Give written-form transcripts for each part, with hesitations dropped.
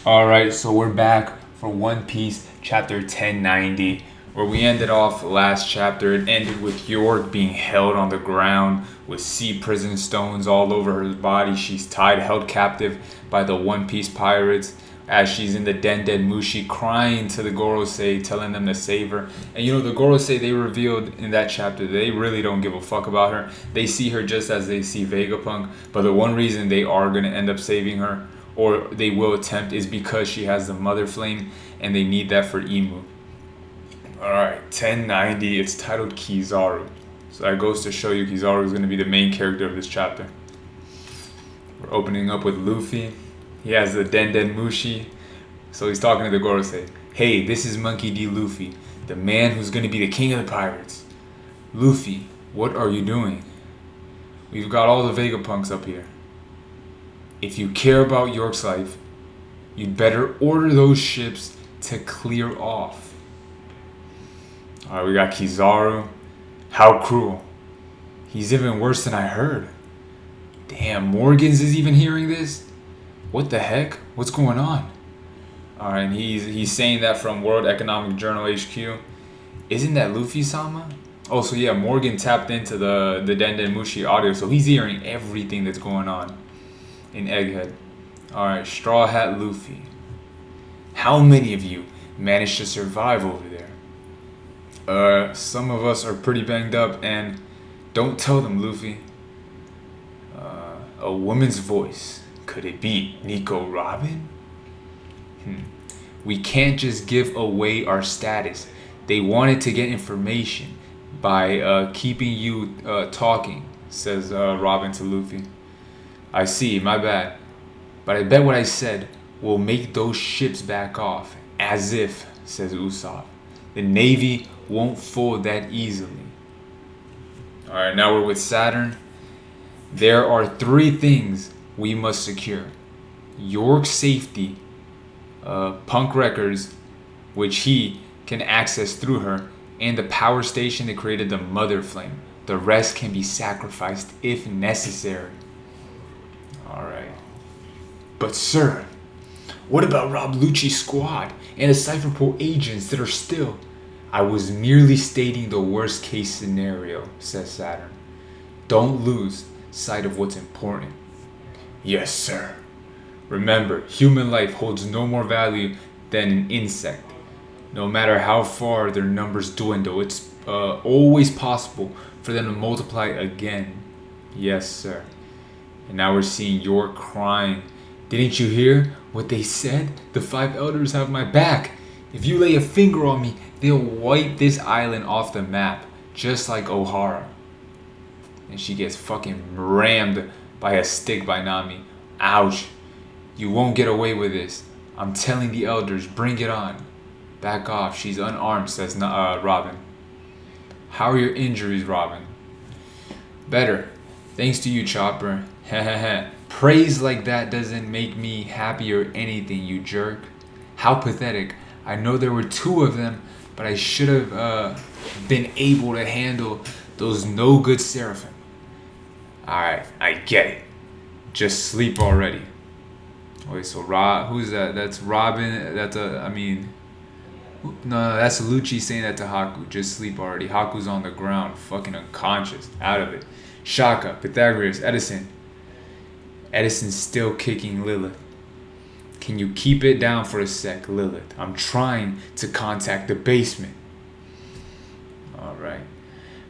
Alright, so we're back for One Piece chapter 1090, where we ended off last chapter. It ended with York being held on the ground with sea prison stones all over her body. She's tied, held captive by the One Piece pirates as she's in the Den Mushi crying to the Gorosei, telling them to save her. And the Gorosei, they revealed in that chapter, they really don't give a fuck about her. They see her just as they see Vegapunk, but the one reason they are going to end up saving her, or they will attempt, is because she has the Mother Flame and they need that for Imu. Alright, 1090, it's titled Kizaru. So that goes to show you Kizaru is going to be the main character of this chapter. We're opening up with Luffy. He has the Den Mushi. So he's talking to the Gorosei. Hey, this is Monkey D. Luffy, the man who's going to be the king of the pirates. Luffy, what are you doing? We've got all the Vegapunks up here. If you care about York's life, you'd better order those ships to clear off. Alright, we got Kizaru. How cruel. He's even worse than I heard. Damn, Morgans is even hearing this? What the heck? What's going on? Alright, and he's saying that from World Economic Journal HQ. Isn't that Luffy-sama? Oh, so yeah, Morgan tapped into the Den Mushi audio, so he's hearing everything that's going on in Egghead. Alright, Straw Hat Luffy. How many of you managed to survive over there? Some of us are pretty banged up, and don't tell them, Luffy. A woman's voice. Could it be Nico Robin? We can't just give away our status. They wanted to get information by keeping you talking, says Robin to Luffy. I see, my bad. But I bet what I said will make those ships back off. As if, says Usopp. The Navy won't fold that easily. Alright, now we're with Saturn. There are 3 things we must secure. York's safety, Punk Records, which he can access through her, and the power station that created the Mother Flame. The rest can be sacrificed if necessary. Alright. But sir, what about Rob Lucci's squad and the Cypherport agents that are still... I was merely stating the worst case scenario, says Saturn. Don't lose sight of what's important. Yes, sir. Remember, human life holds no more value than an insect. No matter how far their numbers dwindle, it's always possible for them to multiply again. Yes, sir. And now we're seeing York crying. Didn't you hear what they said? The 5 elders have my back. If you lay a finger on me, they'll wipe this island off the map, just like Ohara. And she gets fucking rammed by a stick by Nami. Ouch. You won't get away with this. I'm telling the elders, bring it on. Back off, she's unarmed, says Robin. How are your injuries, Robin? Better. Thanks to you, Chopper. Hehehe. Praise like that doesn't make me happy or anything, you jerk. How pathetic. I know there were 2 of them, but I should have been able to handle those no good Seraphim. Alright, I get it. Just sleep already. Wait, so who's that? That's Robin. That's no, that's Lucci saying that to Haku. Just sleep already. Haku's on the ground, fucking unconscious, out of it. Shaka, Pythagoras, Edison. Edison's still kicking Lilith. Can you keep it down for a sec, Lilith? I'm trying to contact the basement. Alright.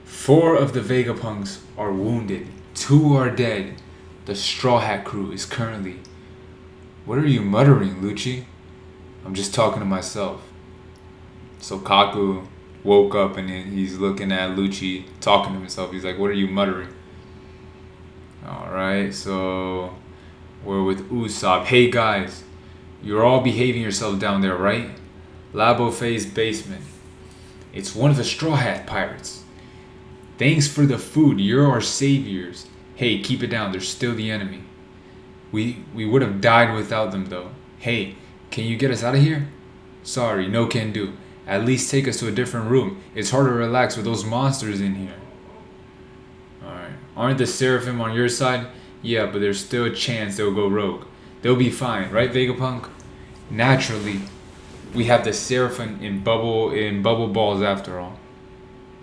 4 of the Vegapunks are wounded. 2 are dead. The Straw Hat crew is currently... What are you muttering, Lucci? I'm just talking to myself. So Kaku woke up and he's looking at Lucci talking to himself. He's like, what are you muttering? Alright, so we're with Usopp. Hey guys, you're all behaving yourself down there, right? Labo Fei's basement. It's one of the Straw Hat pirates. Thanks for the food, you're our saviors. Hey, keep it down, they're still the enemy. We would have died without them though. Hey, can you get us out of here? Sorry, no can do. At least take us to a different room. It's hard to relax with those monsters in here. Alright. Aren't the Seraphim on your side? Yeah, but there's still a chance they'll go rogue. They'll be fine, right, Vegapunk? Naturally, we have the Seraphim in bubble balls after all.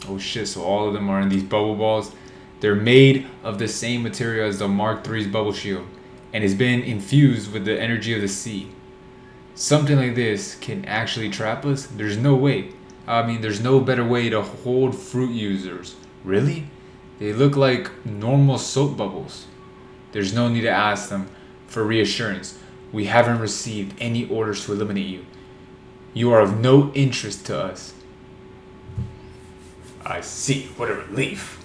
Oh shit! So all of them are in these bubble balls. They're made of the same material as the Mark III's bubble shield, and has been infused with the energy of the sea. Something like this can actually trap us? There's no way. I mean, there's no better way to hold fruit users. Really? They look like normal soap bubbles. There's no need to ask them for reassurance. We haven't received any orders to eliminate you. You are of no interest to us. I see. What a relief.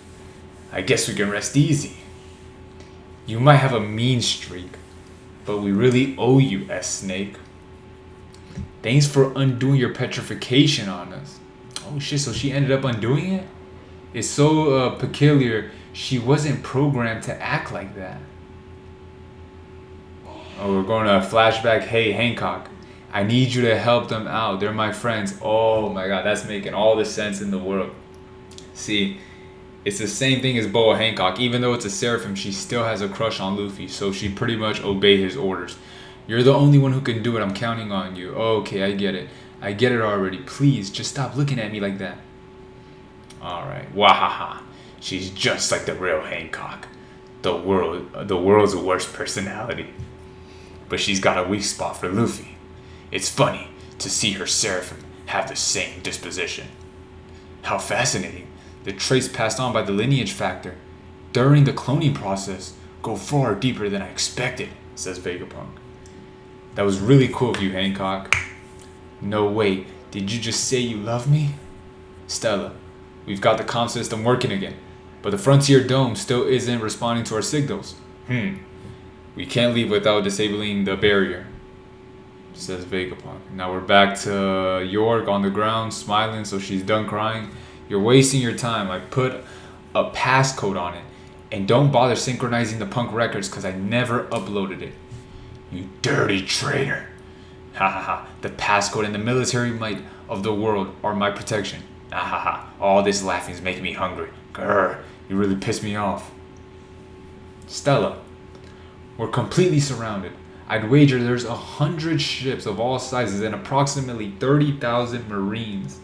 I guess we can rest easy. You might have a mean streak, but we really owe you, S Snake. Thanks for undoing your petrification on us. Oh shit, so she ended up undoing it? It's so peculiar. She wasn't programmed to act like that. Oh, we're going to a flashback. Hey, Hancock, I need you to help them out. They're my friends. Oh my god, that's making all the sense in the world. See, it's the same thing as Boa Hancock. Even though it's a Seraphim, she still has a crush on Luffy, so she pretty much obeyed his orders. You're the only one who can do it. I'm counting on you. Okay, I get it. I get it already. Please, just stop looking at me like that. Alright. Wahaha. She's just like the real Hancock. The world's worst personality. But she's got a weak spot for Luffy. It's funny to see her Seraphim have the same disposition. How fascinating. The traits passed on by the lineage factor during the cloning process go far deeper than I expected, says Vegapunk. That was really cool of you, Hancock. No, wait, did you just say you love me? Stella, we've got the comm system working again, but the Frontier Dome still isn't responding to our signals. We can't leave without disabling the barrier, says Vegapunk. Now we're back to York on the ground, smiling so she's done crying. You're wasting your time. I put a passcode on it. And don't bother synchronizing the punk records because I never uploaded it. You dirty traitor. Ha ha ha. The passcode and the military might of the world are my protection. Ha ha ha. All this laughing is making me hungry. Grr. You really pissed me off. Stella. We're completely surrounded. I'd wager there's 100 ships of all sizes and approximately 30,000 Marines.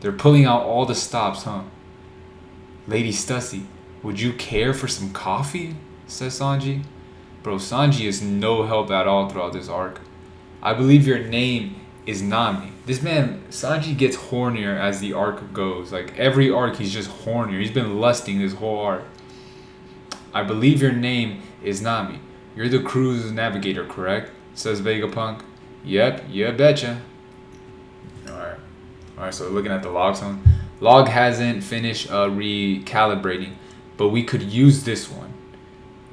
They're pulling out all the stops, huh? Lady Stussy, would you care for some coffee? Says Sanji. Bro, Sanji is no help at all throughout this arc. I believe your name is Nami. This man, Sanji gets hornier as the arc goes. Like, every arc he's just hornier. He's been lusting this whole arc. I believe your name is Nami. You're the crew's navigator, correct? Says Vegapunk. Yep, you betcha. Alright, so looking at the log zone. Log hasn't finished recalibrating, but we could use this one.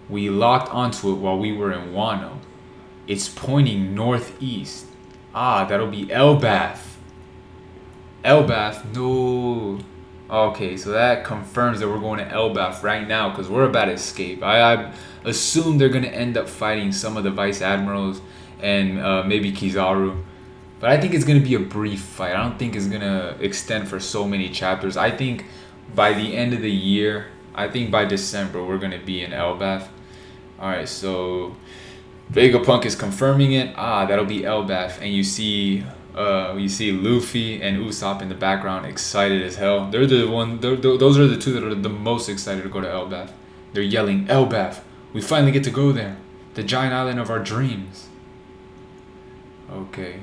We locked onto it while we were in Wano. It's pointing northeast. Ah, that'll be Elbaf. Elbaf? No. Okay, so that confirms that we're going to Elbaf right now because we're about to escape. I assume they're going to end up fighting some of the Vice Admirals and maybe Kizaru. But I think it's going to be a brief fight. I don't think it's going to extend for so many chapters. I think by the end of the year, I think by December, we're going to be in Elbaf. Alright, so Vegapunk is confirming it. Ah, that'll be Elbaf. And you see Luffy and Usopp in the background, excited as hell. Those are the two that are the most excited to go to Elbaf. They're yelling, Elbaf, we finally get to go there. The giant island of our dreams. Okay.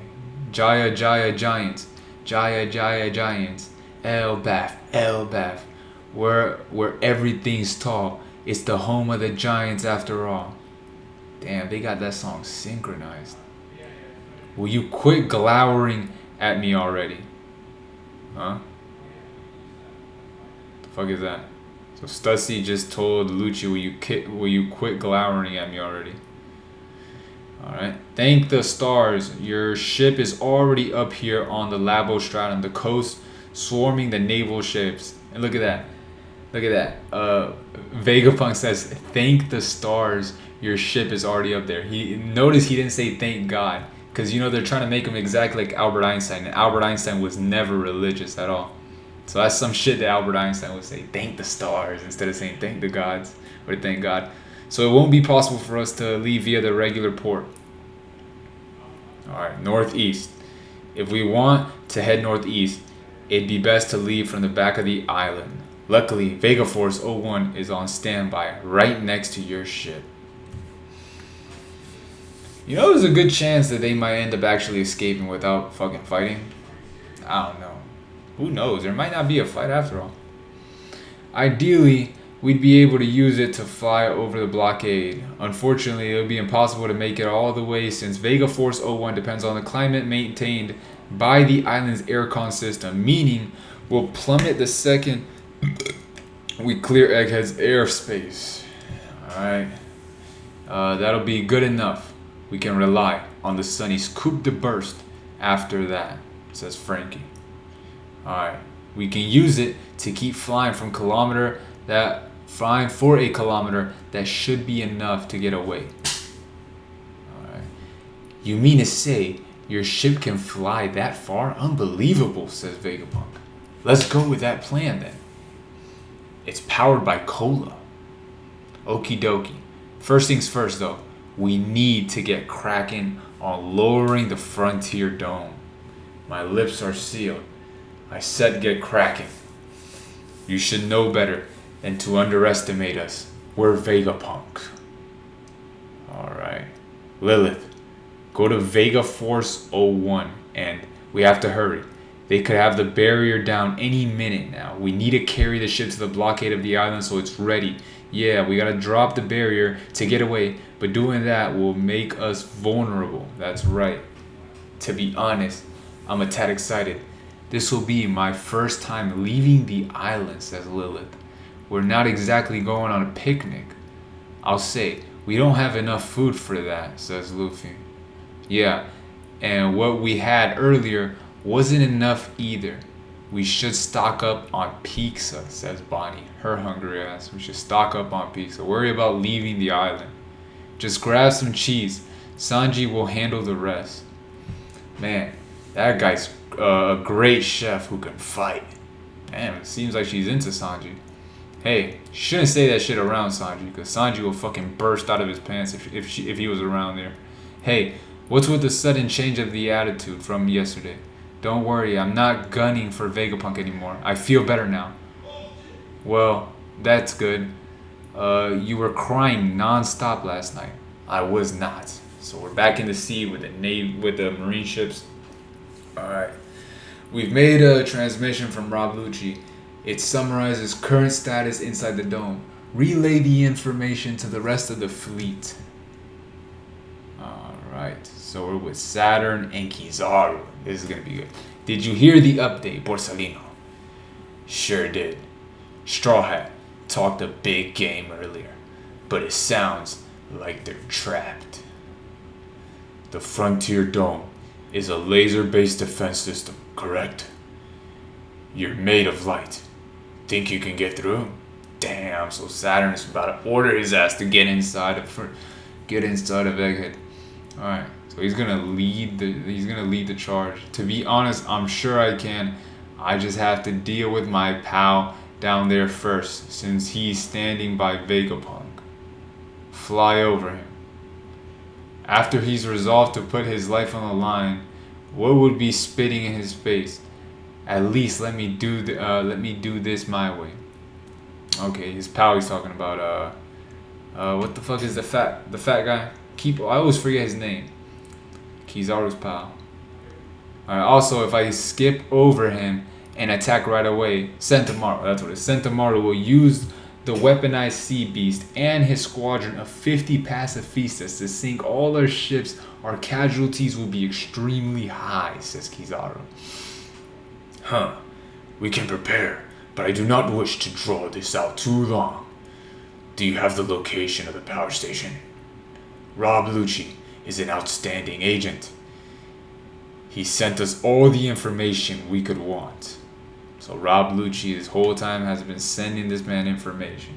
Jaya Jaya Giants. Jaya Jaya Giants. Elbaf, Elbaf. Where everything's tall. It's the home of the giants after all. Damn, they got that song synchronized. Will you quit glowering at me already? Huh? The fuck is that? So Stussy just told Lucci, will you quit glowering at me already? Alright. Thank the stars. Your ship is already up here on the Labo Stratum, the coast, swarming the naval ships. And look at that. Look at that. Vegapunk says, thank the stars. Your ship is already up there. Notice he didn't say thank God. Because, they're trying to make him exactly like Albert Einstein. And Albert Einstein was never religious at all. So that's some shit that Albert Einstein would say. Thank the stars instead of saying thank the gods. Or thank God. So it won't be possible for us to leave via the regular port. Alright, northeast. If we want to head northeast, it'd be best to leave from the back of the island. Luckily, Vega Force 01 is on standby right next to your ship. You know, there's a good chance that they might end up actually escaping without fucking fighting. I don't know. Who knows? There might not be a fight after all. Ideally, we'd be able to use it to fly over the blockade. Unfortunately, it would be impossible to make it all the way since Vega Force 01 depends on the climate maintained by the island's aircon system, meaning we'll plummet the second we clear Egghead's airspace. Alright. That'll be good enough. We can rely on the Sunny's coup de burst after that, says Frankie. Alright. We can use it to keep flying for a kilometer that should be enough to get away. Alright. You mean to say your ship can fly that far? Unbelievable, says Vegapunk. Let's go with that plan then. It's powered by cola. Okie dokie. First things first though, we need to get cracking on lowering the Frontier Dome. My lips are sealed. I said get cracking. You should know better than to underestimate us. We're Vegapunk. Alright. Lilith, go to Vega Force 01 and we have to hurry. They could have the barrier down any minute now. We need to carry the ship to the blockade of the island so it's ready. Yeah, we gotta drop the barrier to get away, but doing that will make us vulnerable. That's right. To be honest, I'm a tad excited. This will be my first time leaving the island, says Lilith. We're not exactly going on a picnic. I'll say, we don't have enough food for that, says Luffy. Yeah, and what we had earlier wasn't enough either. We should stock up on pizza, says Bonnie. Her hungry ass. We should stock up on pizza. Worry about leaving the island. Just grab some cheese. Sanji will handle the rest. Man, that guy's a great chef who can fight. Damn, it seems like she's into Sanji. Hey, shouldn't say that shit around Sanji, because Sanji will fucking burst out of his pants if he was around there. Hey, what's with the sudden change of the attitude from yesterday? Don't worry, I'm not gunning for Vegapunk anymore. I feel better now. Well, that's good. You were crying non-stop last night. I was not. So we're back in the sea with the marine ships. Alright. We've made a transmission from Rob Lucci. It summarizes current status inside the dome. Relay the information to the rest of the fleet. Alright. So we're with Saturn and Kizaru. This is gonna be good. Did you hear the update, Borsalino? Sure did. Straw Hat talked a big game earlier, but it sounds like they're trapped. The Frontier Dome is a laser-based defense system, correct? You're made of light. Think you can get through? Damn, so Saturn is about to order his ass to get inside of Egghead. Alright, so he's gonna lead the charge. To be honest, I'm sure I can. I just have to deal with my pal down there first, since he's standing by Vegapunk. Fly over him. After he's resolved to put his life on the line, what would be spitting in his face? At least let me do this my way. Okay, his pal he's talking about. What the fuck is the fat guy? I always forget his name. Kizaru's pal. Alright, also if I skip over him and attack right away, Sentomaru, that's what it is. Sentomaru will use the weaponized sea beast and his squadron of 50 pacifistas to sink all our ships. Our casualties will be extremely high, says Kizaru. Huh. We can prepare, but I do not wish to draw this out too long. Do you have the location of the power station? Rob Lucci is an outstanding agent. He sent us all the information we could want. So Rob Lucci this whole time has been sending this man information.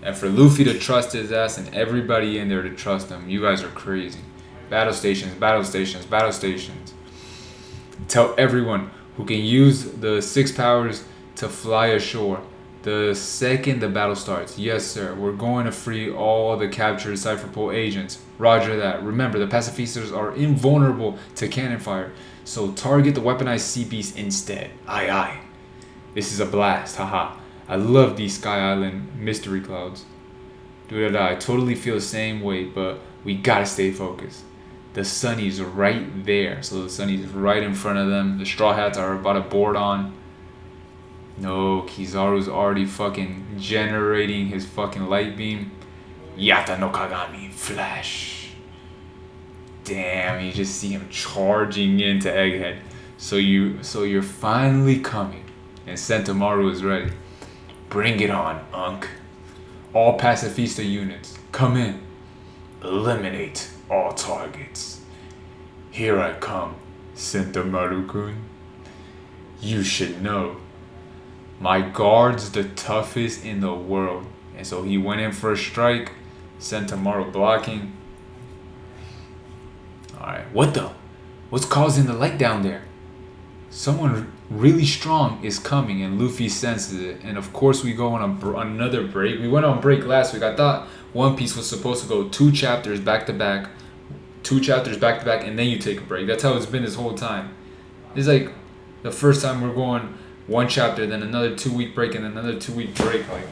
And for Luffy to trust his ass and everybody in there to trust him, you guys are crazy. Battle stations, battle stations, battle stations. Tell everyone who can use the 6 powers to fly ashore. The second the battle starts, yes sir, we're going to free all the captured Cypherpole agents. Roger that. Remember, the pacifistas are invulnerable to cannon fire, so target the weaponized sea beast instead. Aye aye. This is a blast, haha. I love these Sky Island mystery clouds. Dude, I totally feel the same way, but we gotta stay focused. The Sunny's right there, so the Sunny's right in front of them. The Straw Hats are about to board on. No, Kizaru's already fucking generating his fucking light beam. Yata no Kagami, flash. Damn, you just see him charging into Egghead. So you're finally coming, and Sentomaru is ready. Bring it on, Unk. All pacifista units, come in. Eliminate all targets. Here I come, Sentomaru-kun. You should know, my guard's the toughest in the world. And so he went in for a strike, Sentomaru blocking. Alright, what the? What's causing the light down there? Someone really strong is coming, and Luffy senses it. And of course we go on another break. We went on break last week. I thought One Piece was supposed to go 2 chapters back to back, and then you take a break. That's how it's been this whole time. It's like the first time we're going 1 chapter, then another 2-week break, and another 2-week break. Like,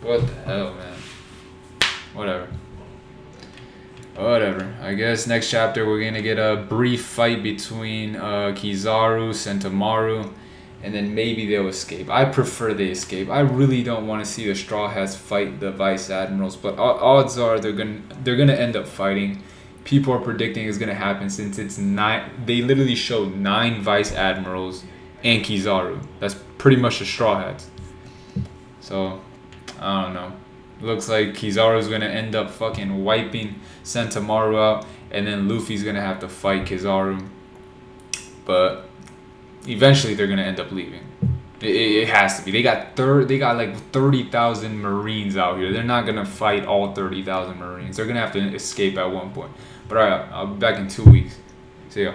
what the hell, man? Whatever. I guess next chapter we're gonna get a brief fight between Kizaru, Sentomaru, and then maybe they'll escape. I prefer they escape. I really don't want to see the Straw Hats fight the Vice Admirals, but odds are they're gonna end up fighting. People are predicting it's gonna happen since it's 9. They literally showed 9 Vice Admirals and Kizaru. That's pretty much the Straw Hats. So I don't know. Looks like Kizaru's gonna end up fucking wiping Sentomaru out, and then Luffy's gonna have to fight Kizaru. But eventually they're gonna end up leaving. It has to be. They got like 30,000 Marines out here. They're not gonna fight all 30,000 Marines. They're gonna have to escape at one point. But alright, I'll be back in 2 weeks. See ya.